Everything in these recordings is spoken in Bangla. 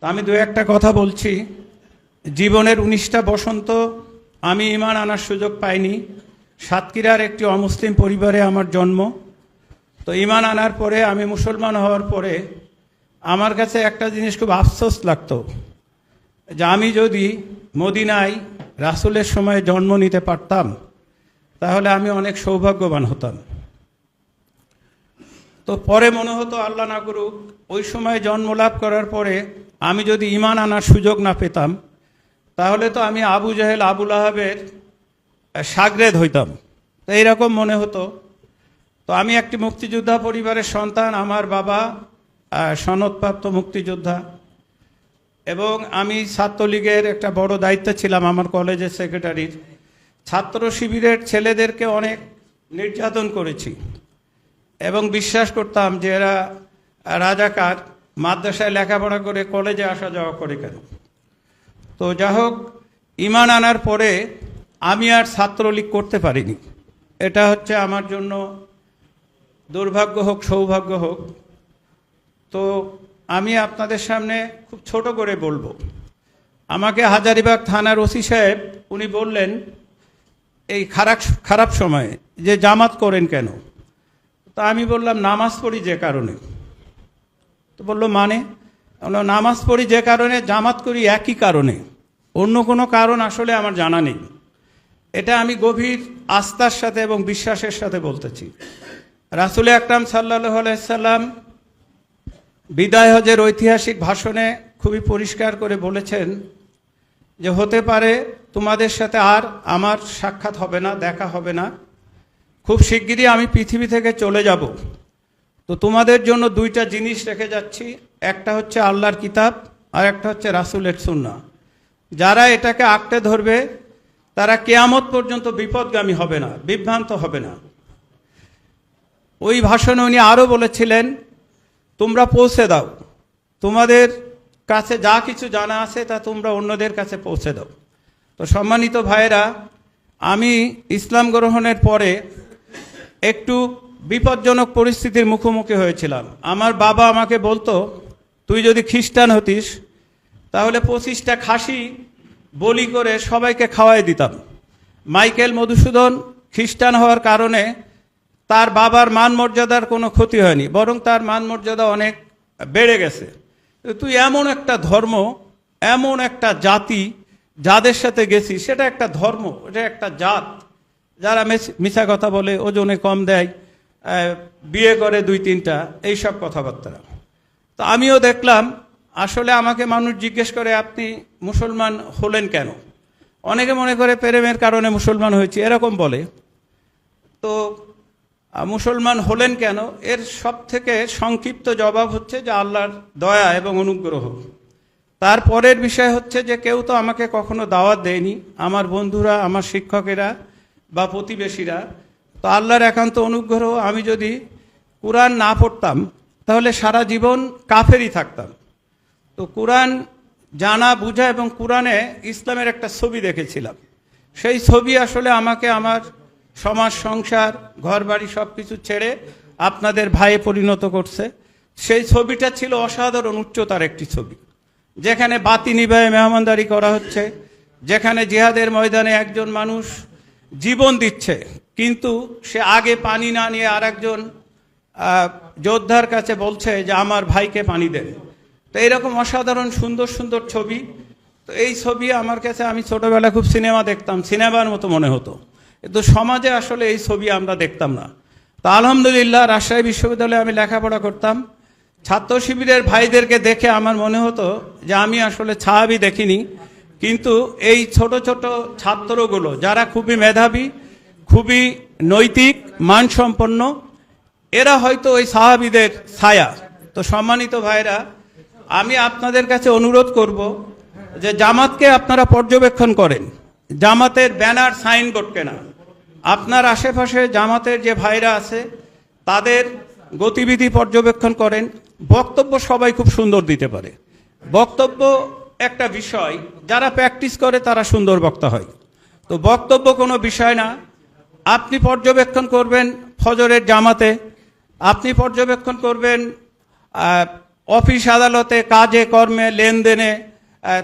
তো আমি দু একটা কথা বলছি। জীবনের 19টা বসন্ত আমি ঈমান আনার সুযোগ পাইনি। সাতক্ষীরার একটি অমুসলিম পরিবারে আমার জন্ম। তো ঈমান আনার পরে, আমি মুসলমান হওয়ার পরে আমার কাছে একটা জিনিস খুব আফসোস লাগতো, যে আমি যদি মদিনায় রাসূলের সময় জন্ম নিতে পারতাম তাহলে আমি অনেক সৌভাগ্যবান হতাম। তো পরে মনে হতো আল্লাহ না করুক ওই সময় জন্ম লাভ করার পরে আমি যদি ঈমান আনার সুযোগ না পেতাম তাহলে তো আমি আবু জাহেল আবু লাহাবের শাগরেদ হইতাম। তো এইরকম মনে হতো। তো আমি একটি মুক্তিযোদ্ধা পরিবারের সন্তান। আমার বাবা সনদপ্রাপ্ত মুক্তিযোদ্ধা, এবং আমি ছাত্রলীগের একটা বড় দায়িত্বে ছিলাম, আমার কলেজের সেক্রেটারির। ছাত্র শিবিরের ছেলেদেরকে অনেক নির্যাতন করেছি এবং বিশ্বাস করতাম যে এরা রাজাকার, মাদ্রাসায় লেখাপড়া করে কলেজে আসা যাওয়া করে কেন। তো যা হোক, ঈমান আনার পরে আমি আর ছাত্রলীগ করতে পারিনি। এটা হচ্ছে আমার জন্য দুর্ভাগ্য হোক সৌভাগ্য হোক। তো আমি আপনাদের সামনে খুব ছোট করে বলবো। আমাকে হাজারীবাগ থানার ওসি সাহেব উনি বললেন এই খারাপ সময়ে যে জামাত করেন কেন। তা আমি বললাম নামাজ পড়ি যে কারণে। তো বললো মানে? নামাজ পড়ি যে কারণে, জামাত করি একই কারণে, অন্য কোনো কারণ আসলে আমার জানা নেই। এটা আমি গভীর আস্থার সাথে এবং বিশ্বাসের সাথে বলতেছি। রাসূল আকরাম সাল্লাল্লাহু আলাইহি সাল্লাম বিদায় হজের ঐতিহাসিক ভাষণে খুবই পরিষ্কার করে বলেছেন যে হতে পারে তোমাদের সাথে আর আমার সাক্ষাৎ হবে না, দেখা হবে না, খুব শিগগিরই আমি পৃথিবী থেকে চলে যাব। তো তোমাদের জন্য দুইটা জিনিস রেখে যাচ্ছি, একটা হচ্ছে আল্লাহর কিতাব আর একটা হচ্ছে রাসূলের সুন্নাহ। যারা এটাকে আঁকড়ে ধরবে তারা কিয়ামত পর্যন্ত বিপদগামী হবে না, বিভ্রান্ত হবে না। ওই ভাষণে উনি আরও বলেছিলেন তোমরা পৌঁছে দাও, তোমাদের কাছে যা কিছু জানা আছে তা তোমরা অন্যদের কাছে পৌঁছে দাও। তো সম্মানিত ভাইয়েরা, আমি ইসলাম গ্রহণের পরে একটু বিপজ্জনক পরিস্থিতির মুখোমুখি হয়েছিলাম। আমার বাবা আমাকে বলতো তুই যদি খ্রিস্টান হতিস তাহলে 25টা খাসি বলি করে সবাইকে খাওয়াই দিতাম। মাইকেল মধুসূদন খ্রিস্টান হওয়ার কারণে তার বাবার মান মর্যাদার কোনো ক্ষতি হয়নি, বরং তার মান মর্যাদা অনেক বেড়ে গেছে। তুই এমন একটা ধর্ম, এমন একটা জাতি যাদের সাথে গেছিস, সেটা একটা ধর্ম, এটা একটা জাত, যারা মিছা কথা বলে, ওজনে কম দেয়, বিয়ে করে 2-3টা, এইসব কথাবার্তা। তো আমিও দেখলাম আসলে আমাকে মানুষ জিজ্ঞেস করে আপনি মুসলমান হলেন কেন। অনেকে মনে করে প্রেমের কারণে মুসলমান হয়েছি এরকম বলে। তো মুসলমান হলেন কেন, এর সব থেকে সংক্ষিপ্ত জবাব হচ্ছে যে আল্লাহর দয়া এবং অনুগ্রহ। তারপরের বিষয় হচ্ছে যে কেউ তো আমাকে কখনো দাওয়াত দেয়নি, আমার বন্ধুরা, আমার শিক্ষকেরা বা প্রতিবেশীরা। তো আল্লাহর একান্ত অনুগ্রহ, আমি যদি কোরআন না পড়তাম তাহলে সারা জীবন কাফেরই থাকতাম। তো কোরআন জানা বুঝা এবং কোরআনে ইসলামের একটা ছবি দেখেছিলাম। সেই ছবি আসলে আমাকে আমার সমাজ, সংসার, ঘর বাড়ি সব কিছু ছেড়ে আপনাদের ভাইয়ে পরিণত করছে। সেই ছবিটা ছিল অসাধারণ উচ্চতার একটি ছবি, যেখানে বাতি নিভায়ে মেহমানদারি করা হচ্ছে, যেখানে জিহাদের ময়দানে একজন মানুষ জীবন দিচ্ছে, কিন্তু সে আগে পানি না নিয়ে আর একজন যোদ্ধার কাছে বলছে যে আমার ভাইকে পানি দেন। তো এইরকম অসাধারণ সুন্দর সুন্দর ছবি। তো এই ছবি আমার কাছে, আমি ছোটবেলা খুব সিনেমা দেখতাম, সিনেমার মতো মনে হতো, কিন্তু সমাজে আসলে এই ছবি আমরা দেখতাম না। তো আলহামদুলিল্লাহ রাজশাহী বিশ্ববিদ্যালয়ে আমি লেখাপড়া করতাম। ছাত্র শিবিরের ভাইদেরকে দেখে আমার মনে হতো যে আমি আসলে সাহাবী দেখিনি, কিন্তু এই ছোট ছোট ছাত্রগুলো যারা খুবই মেধাবী, খুবই নৈতিক, মানসম্পন্ন, এরা হয়তো ওই সাহাবীদের ছায়া। তো সম্মানিত ভাইরা, আমি আপনাদের কাছে অনুরোধ করব যে জামাতকে আপনারা পর্যবেক্ষণ করেন, জামাতের ব্যানার, সাইনবোর্ড কেনা, আপনার আশেপাশে জামাতের যে ভাইরা আছে তাদের গতিবিধি পর্যবেক্ষণ করেন। বক্তব্য সবাই খুব সুন্দর দিতে পারে, বক্তব্য একটা বিষয়, যারা প্র্যাকটিস করে তারা সুন্দর বক্তা হয়। তো বক্তব্য কোনো বিষয় না। আপনি পর্যবেক্ষণ করবেন ফজরের জামাতে, আপনি পর্যবেক্ষণ করবেন অফিস আদালতে কাজে কর্মে লেনদেনে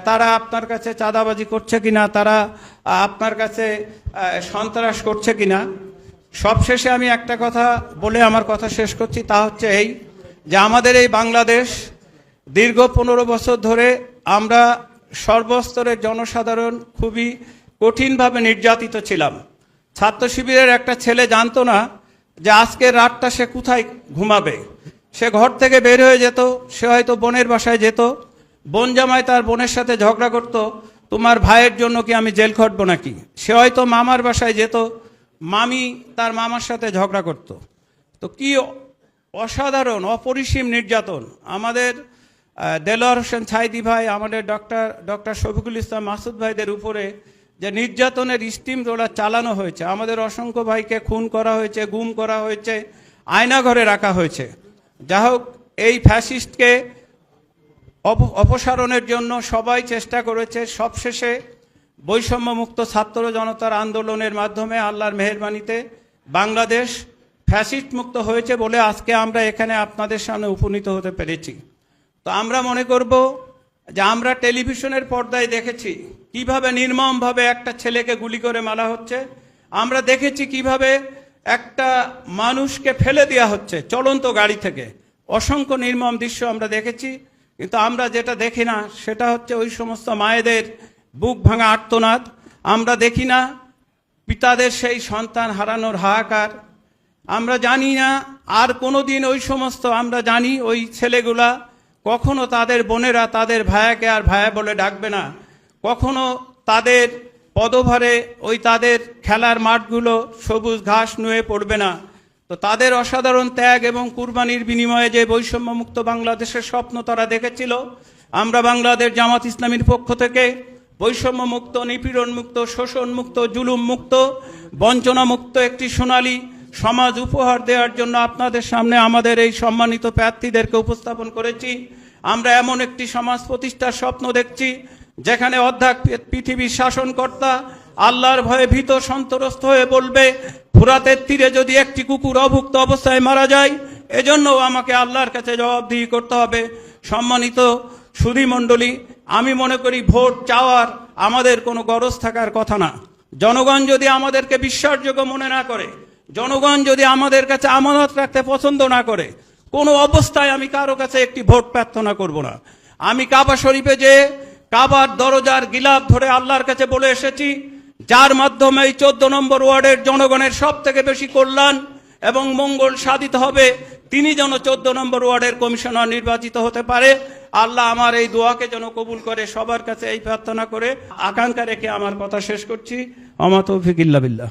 তারা আপনার কাছে চাঁদাবাজি করছে কিনা, তারা আপনার কাছে সন্ত্রাস করছে কিনা। সবশেষে আমি একটা কথা বলে আমার কথা শেষ করছি, তা হচ্ছে এই যে আমাদের এই বাংলাদেশ দীর্ঘ 15 বছর ধরে আমরা সর্বস্তরের জনসাধারণ খুবই কঠিনভাবে নির্যাতিত ছিলাম। ছাত্র শিবিরের একটা ছেলে জানতো না যে আজকের রাতটা সে কোথায় ঘুমাবে। সে ঘর থেকে বের হয়ে যেত, সে হয়তো বোনের বাসায় যেত, বোন জামাই তার বোনের সাথে ঝগড়া করত, তোমার ভাইয়ের জন্য কি আমি জেল খাটবো নাকি। সে হয়তো মামার বাসায় যেত, মামি তার মামার সাথে ঝগড়া করত। তো কি অসাধারণ অপরিসীম নির্যাতন আমাদের দেলোয়ার হোসেন ছাইদি ভাই, আমাদের ডক্টর শফিকুল ইসলাম মাসুদ ভাইদের উপরে যে নির্যাতনের স্টিম রোলার চালানো হয়েছে, আমাদের অসংখ্য ভাইকে খুন করা হয়েছে, গুম করা হয়েছে, আয়নাঘরে রাখা হয়েছে। যা হোক, এই ফ্যাসিস্টকে অপসারণের জন্য সবাই চেষ্টা করেছে। সবশেষে বৈষম্যমুক্ত ছাত্র জনতার আন্দোলনের মাধ্যমে আল্লাহর মেহেরবানিতে বাংলাদেশ ফ্যাসিস্ট মুক্ত হয়েছে বলে আজকে আমরা এখানে আপনাদের সামনে উপনীত হতে পেরেছি। তো আমরা মনে করব যে আমরা টেলিভিশনের পর্দায় দেখেছি কিভাবে নির্মমভাবে একটা ছেলেকে গুলি করে মারা হচ্ছে, আমরা দেখেছি কিভাবে একটা মানুষকে ফেলে দেওয়া হচ্ছে চলন্ত গাড়ি থেকে। অসংখ্য নির্মম দৃশ্য আমরা দেখেছি, কিন্তু আমরা যেটা দেখি না সেটা হচ্ছে ওই সমস্ত মায়েদের বুক ভাঙা আর্তনাদ। আমরা দেখি না পিতাদের সেই সন্তান হারানোর হাহাকার। আমরা জানি না আর কোনোদিন ওই সমস্ত, আমরা জানি ওই ছেলেগুলা কখনো তাদের বোনেরা তাদের ভাইয়াকে আর ভাইয়া বলে ডাকবে না, কখনো তাদের পদভারে ওই তাদের খেলার মাঠগুলো সবুজ ঘাস নুয়ে পড়বে না। তো তাদের অসাধারণ ত্যাগ এবং কুরবানির বিনিময়ে যে বৈষম্যমুক্ত বাংলাদেশের স্বপ্ন তারা দেখেছিল, আমরা বাংলাদেশ জামাত ইসলামীর পক্ষ থেকে বৈষম্যমুক্ত, নিপীড়নমুক্ত, শোষণমুক্ত, জুলুমমুক্ত, বঞ্চনামুক্ত একটি সোনালী সমাজ উপহার দেওয়ার জন্য আপনাদের সামনে আমাদের এই সম্মানিত প্রার্থীদেরকে উপস্থাপন করেছি। আমরা এমন একটি সমাজ প্রতিষ্ঠার স্বপ্ন দেখছি যেখানে অর্ধেক পৃথিবীর শাসনকর্তা আল্লাহর ভয়ে ভীত সন্ত্রস্ত হয়ে বলবে, ফুরাতের তীরে যদি একটি কুকুর অভুক্ত অবস্থায় মারা যায়, এজন্য আমাকে আল্লাহর কাছে জবাবদিহি করতে হবে। সম্মানিত সুধীমণ্ডলী, আমি মনে করি ভোট চাওয়ার আমাদের কোনো গরজ থাকার কথা না। জনগণ যদি আমাদেরকে বিশ্বাসযোগ্য মনে না করে, জনগণ যদি আমাদের কাছে আমানত রাখতে পছন্দ না করে, কোনো অবস্থায় আমি কারো কাছে একটি ভোট প্রার্থনা করব না। আমি কাবা শরীফে যে কাবার দরজার গিলাফ ধরে আল্লাহর কাছে বলে এসেছি, যার মাধ্যমে এই 14 নম্বর ওয়ার্ডের জনগণের সব থেকে বেশি কল্যাণ এবং মঙ্গল সাধিত হবে, তিনি যেন 14 নম্বর ওয়ার্ডের কমিশনার নির্বাচিত হতে পারে। আল্লাহ আমার এই দোয়াকে যেন কবুল করে, সবার কাছে এই প্রার্থনা করে আকাঙ্ক্ষা রেখে আমার কথা শেষ করছি। আমা তৌফিক ইল্লা বিল্লাহ।